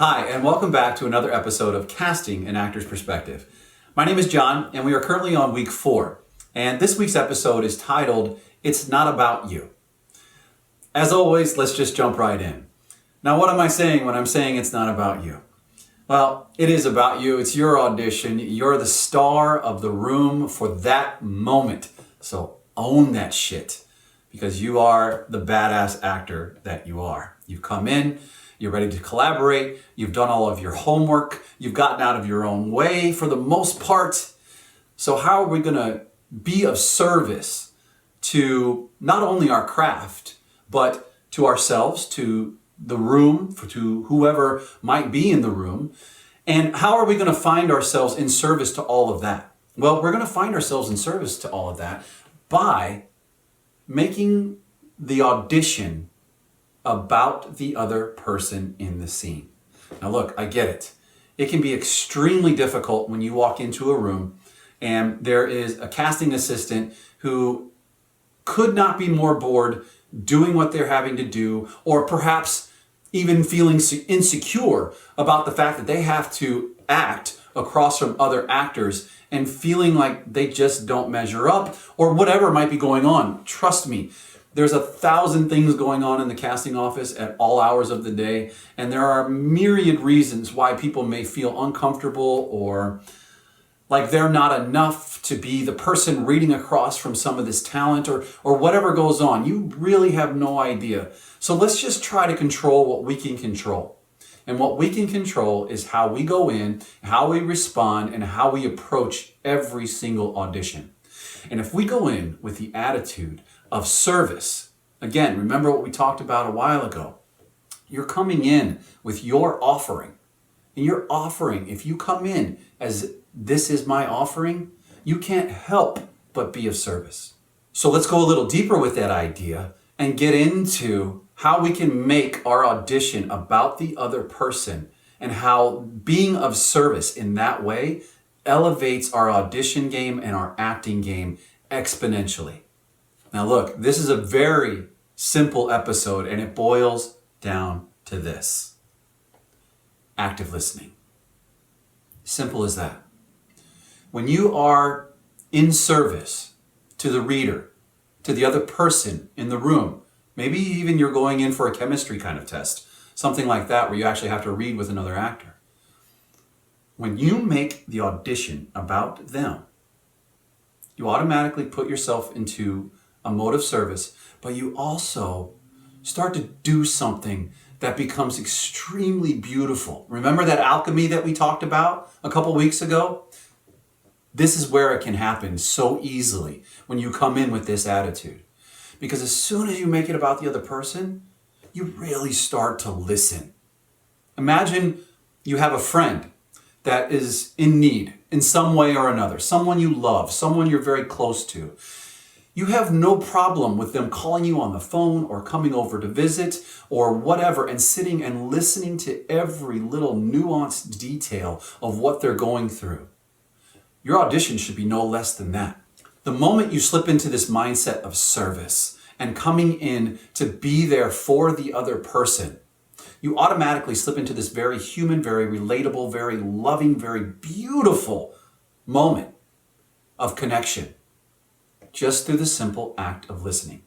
Hi, and welcome back to another episode of Casting an Actor's Perspective. My name is John, and we are currently on week 4. And this week's episode is titled, It's Not About You. As always, let's just jump right in. Now, what am I saying when I'm saying it's not about you? Well, it is about you. It's your audition. You're the star of the room for that moment. So own that shit, because you are the badass actor that you are. You've come in, you're ready to collaborate, you've done all of your homework, you've gotten out of your own way for the most part. So how are we going to be of service to not only our craft, but to ourselves, to the room, to whoever might be in the room? And how are we going to find ourselves in service to all of that? Well, we're going to find ourselves in service to all of that by making the audition about the other person in the scene. Now look, I get it. It can be extremely difficult when you walk into a room and there is a casting assistant who could not be more bored doing what they're having to do, or perhaps even feeling insecure about the fact that they have to act across from other actors and feeling like they just don't measure up, or whatever might be going on. Trust me, there's 1,000 things going on in the casting office at all hours of the day, and there are myriad reasons why people may feel uncomfortable or like they're not enough to be the person reading across from some of this talent, or whatever goes on. You really have no idea. So let's just try to control what we can control. And what we can control is how we go in, how we respond, and how we approach every single audition. And if we go in with the attitude of service, again, remember what we talked about a while ago. You're coming in with your offering. And your offering, if you come in as this is my offering, you can't help but be of service. So let's go a little deeper with that idea and get into how we can make our audition about the other person, and how being of service in that way elevates our audition game and our acting game exponentially. Now look, this is a very simple episode, and it boils down to this: active listening. Simple as that. When you are in service to the reader, to the other person in the room, maybe even you're going in for a chemistry kind of test, something like that where you actually have to read with another actor. When you make the audition about them, you automatically put yourself into a mode of service, but you also start to do something that becomes extremely beautiful. Remember that alchemy that we talked about a couple weeks ago? This is where it can happen so easily when you come in with this attitude. Because as soon as you make it about the other person, you really start to listen. Imagine you have a friend that is in need in some way or another, someone you love, someone you're very close to. You have no problem with them calling you on the phone or coming over to visit or whatever, and sitting and listening to every little nuanced detail of what they're going through. Your audition should be no less than that. The moment you slip into this mindset of service and coming in to be there for the other person, you automatically slip into this very human, very relatable, very loving, very beautiful moment of connection, just through the simple act of listening.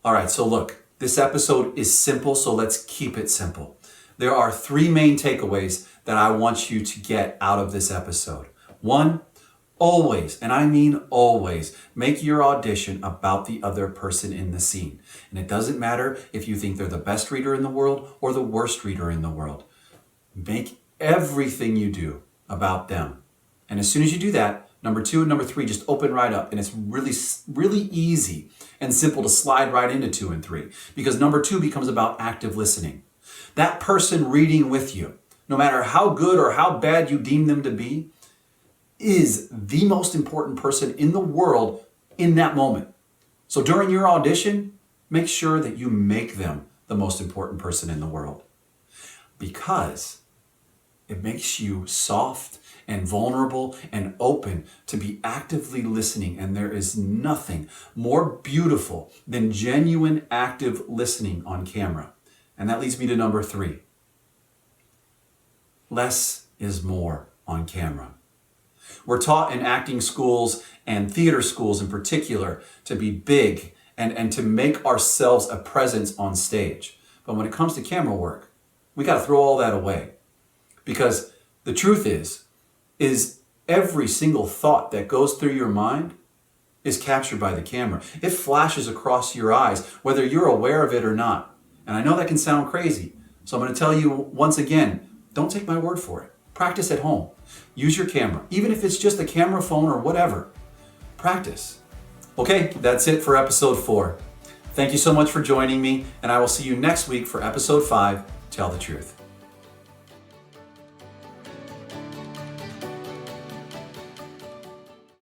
All right, so look, this episode is simple, so let's keep it simple. There are 3 main takeaways that I want you to get out of this episode. 1, always, and I mean always, make your audition about the other person in the scene. And it doesn't matter if you think they're the best reader in the world or the worst reader in the world. Make everything you do about them. And as soon as you do that, number 2 and number 3 just open right up. And it's really easy and simple to slide right into 2 and 3. Because number 2 becomes about active listening. That person reading with you, no matter how good or how bad you deem them to be, is the most important person in the world in that moment. So during your audition, make sure that you make them the most important person in the world, because it makes you soft and vulnerable and open to be actively listening. And there is nothing more beautiful than genuine active listening on camera. And that leads me to number 3. less is more on camera. We're taught in acting schools and theater schools in particular to be big and to make ourselves a presence on stage. But when it comes to camera work, we got to throw all that away. Because the truth is every single thought that goes through your mind is captured by the camera. It flashes across your eyes, whether you're aware of it or not. And I know that can sound crazy. So I'm going to tell you once again, don't take my word for it. Practice at home. Use your camera, even if it's just a camera phone or whatever. Practice. Okay, that's it for episode 4. Thank you so much for joining me, and I will see you next week for episode 5, Tell the Truth.